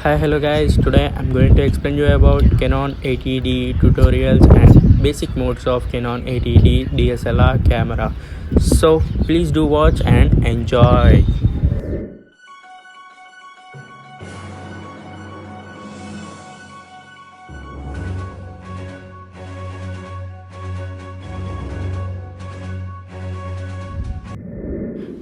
Hi, hello guys. Today I'm going to explain you about Canon 80D tutorials and basic modes of Canon 80D DSLR camera. So please do watch and enjoy.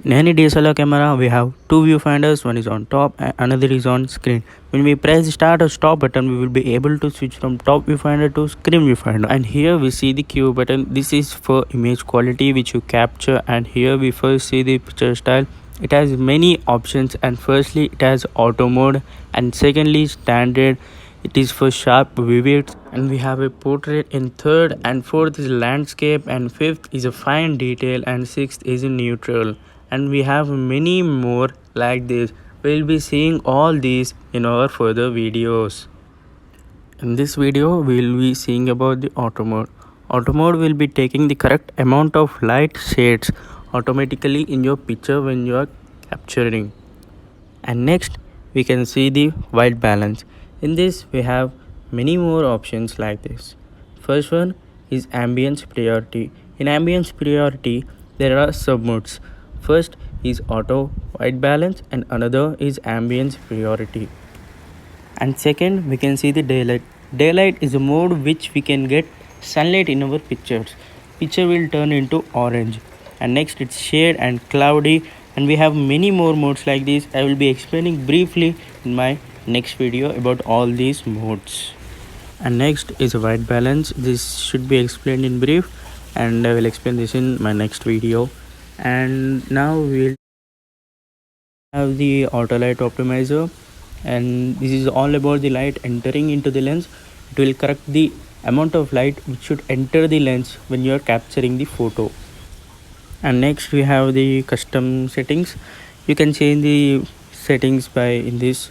In any DSLR camera, we have two viewfinders, one is on top and another is on screen. When we press the start or stop button, we will be able to switch from top viewfinder to screen viewfinder. And here we see the Q button. This is for image quality which you capture, and here we first see the picture style. It has many options, and firstly it has auto mode, and secondly standard. It is for sharp vivid, and we have a portrait in third, and fourth is landscape, and fifth is a fine detail, and sixth is a neutral. And we have many more like this. We'll be seeing all these in our further videos. In this video, we'll be seeing about the auto mode. Auto mode will be taking the correct amount of light shades automatically in your picture when you are capturing. And next, we can see the white balance. In this, we have many more options like this. First one is ambience priority. In ambience priority, there are submodes. First is auto white balance, and another is ambience priority. And second, we can see the daylight. Daylight is a mode which we can get sunlight in our pictures. Picture will turn into orange. And next, it's shade and cloudy, and we have many more modes like this. I will be explaining briefly in my next video about all these modes. And next is white balance. This should be explained in brief, and I will explain this in my next video. And now we'll have the auto light optimizer, and this is all about the light entering into the lens. It will correct the amount of light which should enter the lens when you are capturing the photo. And next we have the custom settings. You can change the settings by in this,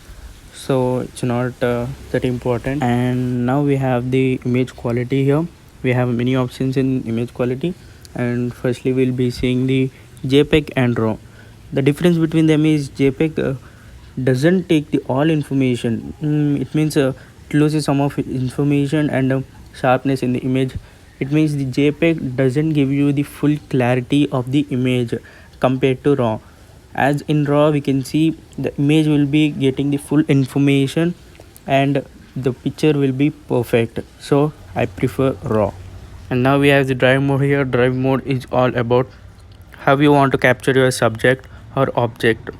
so it's not that important. And now we have the image quality. Here we have many options in image quality, and firstly we'll be seeing the JPEG and RAW. The difference between them is JPEG doesn't take the all information. It means it loses some of information and sharpness in the image. It means the JPEG doesn't give you the full clarity of the image compared to RAW. As in RAW, we can see the image will be getting the full information and the picture will be perfect. So I prefer RAW. And now we have the drive mode here. Drive mode is all about how you want to capture your subject or object.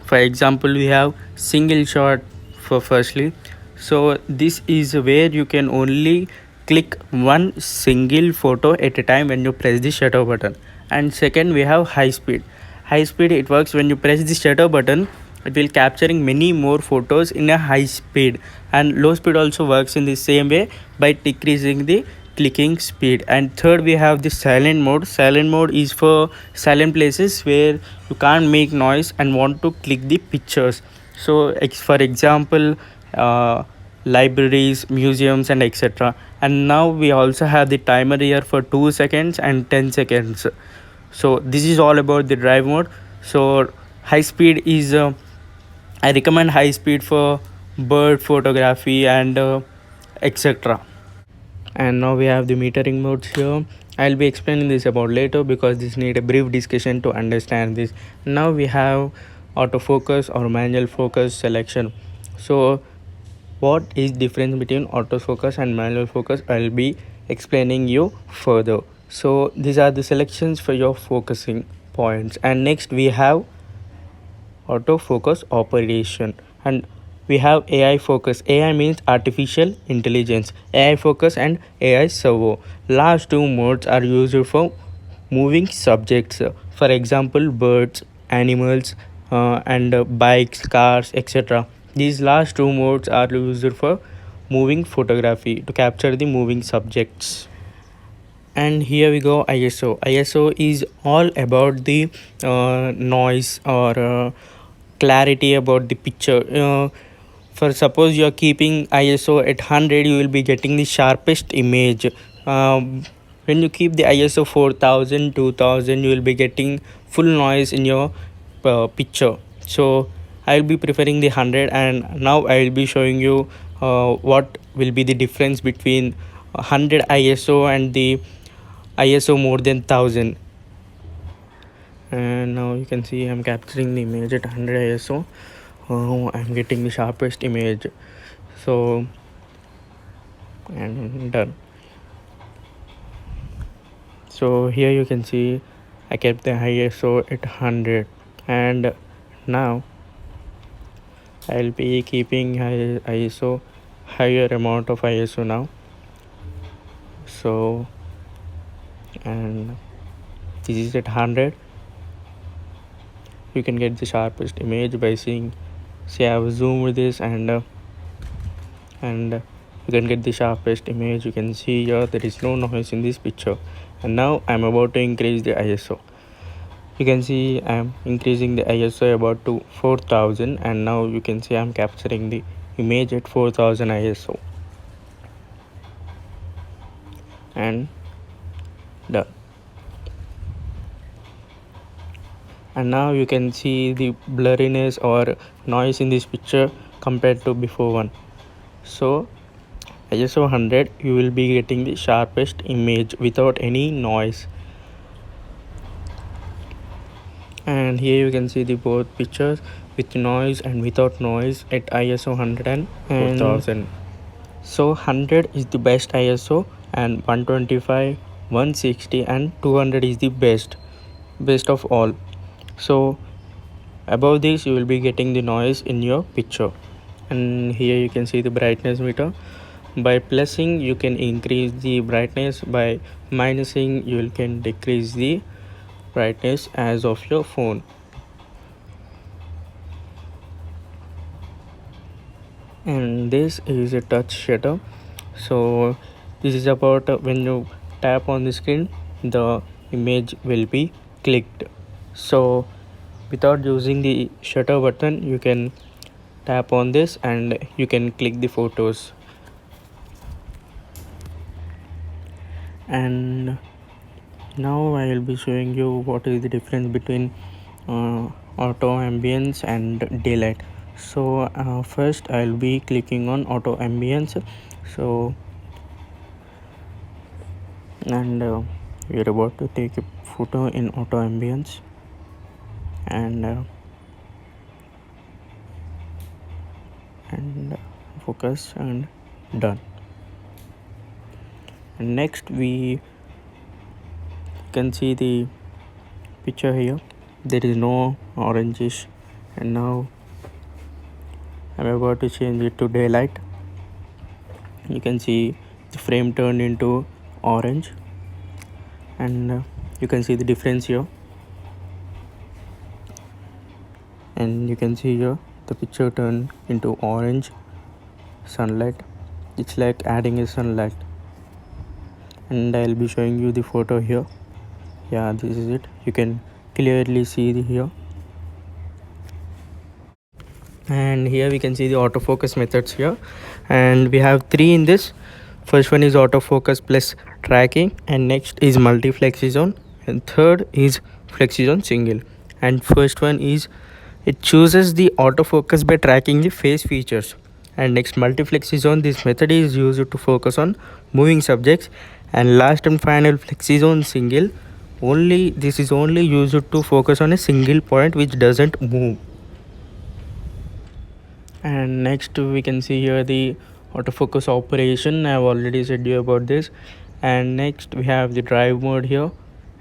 For example, we have single shot for firstly. So this is where you can only click one single photo at a time when you press the shutter button. And second, we have high speed. High speed, it works when you press the shutter button, it will capturing many more photos in a high speed. And low speed also works in the same way by decreasing the clicking speed. And third, we have the silent mode. Silent mode is for silent places where you can't make noise and want to click the pictures. So for example, libraries, museums, and etc. And now we also have the timer here for 2 seconds and 10 seconds. So this is all about the drive mode. So high speed is I recommend high speed for bird photography and etc. And now we have the metering modes here. I'll be explaining this about later because this need a brief discussion to understand this. Now we have autofocus or manual focus selection. So what is difference between autofocus and manual focus, I'll be explaining you further. So these are the selections for your focusing points. And next we have autofocus operation, and we have AI focus. AI means artificial intelligence. AI focus and AI servo. Last two modes are used for moving subjects. For example, birds, animals, and bikes, cars, etc. These last two modes are used for moving photography to capture the moving subjects. And here we go, ISO is all about the noise or clarity about the picture. For suppose you are keeping ISO at 100, you will be getting the sharpest image. When you keep the ISO 4000, 2000, you will be getting full noise in your picture. So I'll be preferring the 100, and now I'll be showing you what will be the difference between 100 ISO and the ISO more than 1000. And now you can see I'm capturing the image at 100 ISO. I'm getting the sharpest image. So, and done. So here you can see I kept the ISO at 100, and now I'll be keeping ISO higher amount of ISO now. So, and this is at 100. You can get the sharpest image by seeing. See, I have zoomed this, and you can get the sharpest image. You can see here there is no noise in this picture. And now I'm about to increase the ISO. You can see I'm increasing the ISO about to 4000, and now you can see I'm capturing the image at 4000 ISO. And done. And now you can see the blurriness or noise in this picture compared to before one. So ISO 100, you will be getting the sharpest image without any noise. And here you can see the both pictures with noise and without noise at ISO 100 and 4000. So 100 is the best ISO, and 125, 160 and 200 is the best of all. So above this you will be getting the noise in your picture. And here you can see the brightness meter. By plussing you can increase the brightness, by minusing you can decrease the brightness as of your phone. And this is a touch shutter. So this is about when you tap on the screen, the image will be clicked. So without using the shutter button, you can tap on this and you can click the photos. And now I will be showing you what is the difference between auto ambience and daylight. So first I'll be clicking on auto ambience. So, and we are about to take a photo in auto ambience, and focus, and done. And next we can see the picture here, there is no orangish, and now I'm about to change it to daylight. You can see the frame turned into orange, and you can see the difference here. And you can see here the picture turned into orange sunlight. It's like adding a sunlight. And I'll be showing you the photo here. Yeah, this is it. You can clearly see the here. And here we can see the autofocus methods here, and we have three in this. First one is autofocus plus tracking, and next is multi-flexi zone, and third is flexi zone single. And first one is it chooses the autofocus by tracking the face features. And next, multi-flexi zone, this method is used to focus on moving subjects. And last and final, flexi zone single, only this is only used to focus on a single point which doesn't move. And next we can see here the autofocus operation. I have already said you about this. And next we have the drive mode here,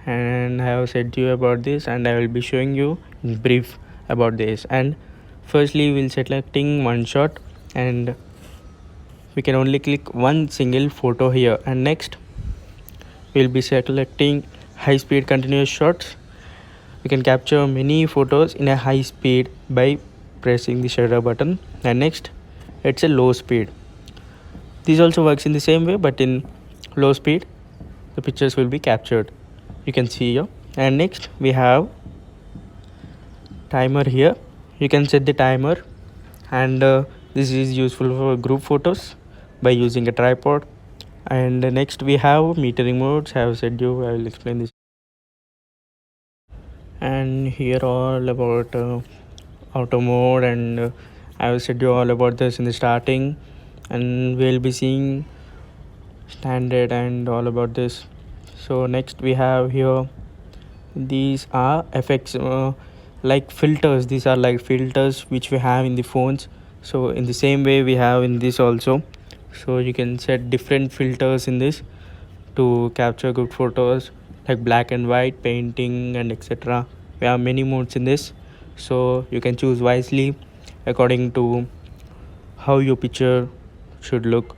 and I have said to you about this, and I will be showing you in brief about this. And firstly we'll selecting one shot, and we can only click one single photo here. And next we'll be selecting high speed continuous shots. We can capture many photos in a high speed by pressing the shutter button. And next it's a low speed. This also works in the same way, but in low speed the pictures will be captured. You can see here. And next we have timer here. You can set the timer, and this is useful for group photos by using a tripod. And next we have metering modes. I have said you, I will explain this. And here all about auto mode, and I will said you all about this in the starting, and we'll be seeing standard and all about this. So next we have here, these are effects, like filters. These are like filters which we have in the phones, so in the same way we have in this also. So you can set different filters in this to capture good photos, like black and white, painting, and etc. We have many modes in this, so you can choose wisely according to how your picture should look.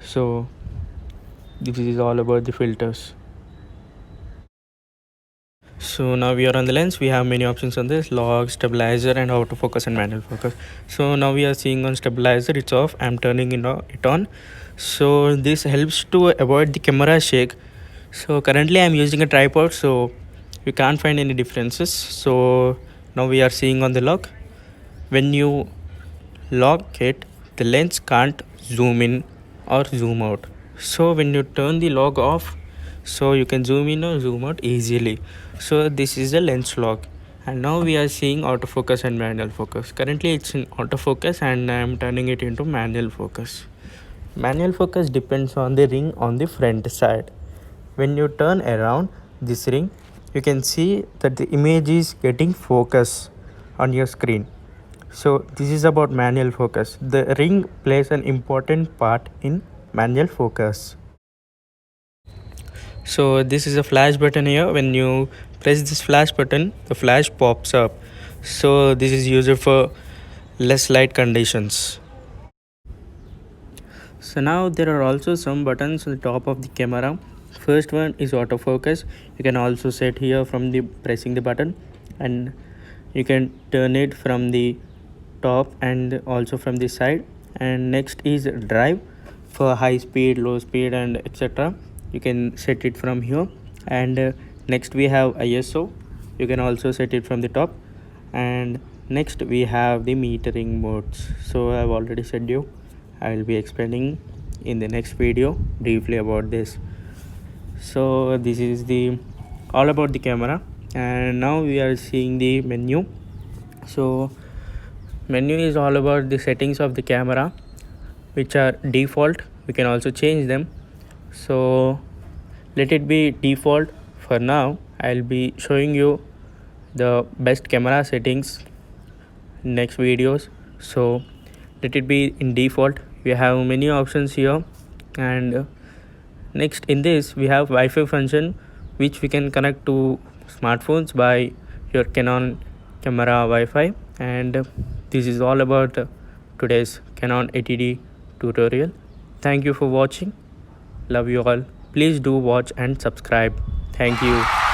So this is all about the filters. So now we are on the lens. We have many options on this: log, stabilizer, and autofocus and manual focus. So now we are seeing on stabilizer, it's off. I'm turning it on. So this helps to avoid the camera shake. So currently I'm using a tripod, so you can't find any differences. So now we are seeing on the log. When you lock it, the lens can't zoom in or zoom out. So when you turn the log off, so you can zoom in or zoom out easily. So this is the lens lock. And now we are seeing autofocus and manual focus. Currently it's in autofocus and I am turning it into manual focus. Manual focus depends on the ring on the front side. When you turn around this ring, you can see that the image is getting focus on your screen. So this is about manual focus. The ring plays an important part in manual focus. So this is a flash button here. When you press this flash button, the flash pops up. So this is used for less light conditions. So now there are also some buttons on the top of the camera. First one is autofocus. You can also set here from the pressing the button, and you can turn it from the top and also from the side. And next is drive, for high speed, low speed, and etc. You can set it from here. And next we have ISO. You can also set it from the top. And next we have the metering modes. So I've already said you, I will be explaining in the next video briefly about this. So this is the all about the camera, and now we are seeing the menu. So menu is all about the settings of the camera, which are default. We can also change them, so let it be default for now. I'll be showing you the best camera settings next videos, so let it be in default. We have many options here, and next in this we have Wi-Fi function, which we can connect to smartphones by your Canon camera Wi-Fi. And this is all about today's Canon 80D tutorial. Thank you for watching. Love you all. Please do watch and subscribe. Thank you.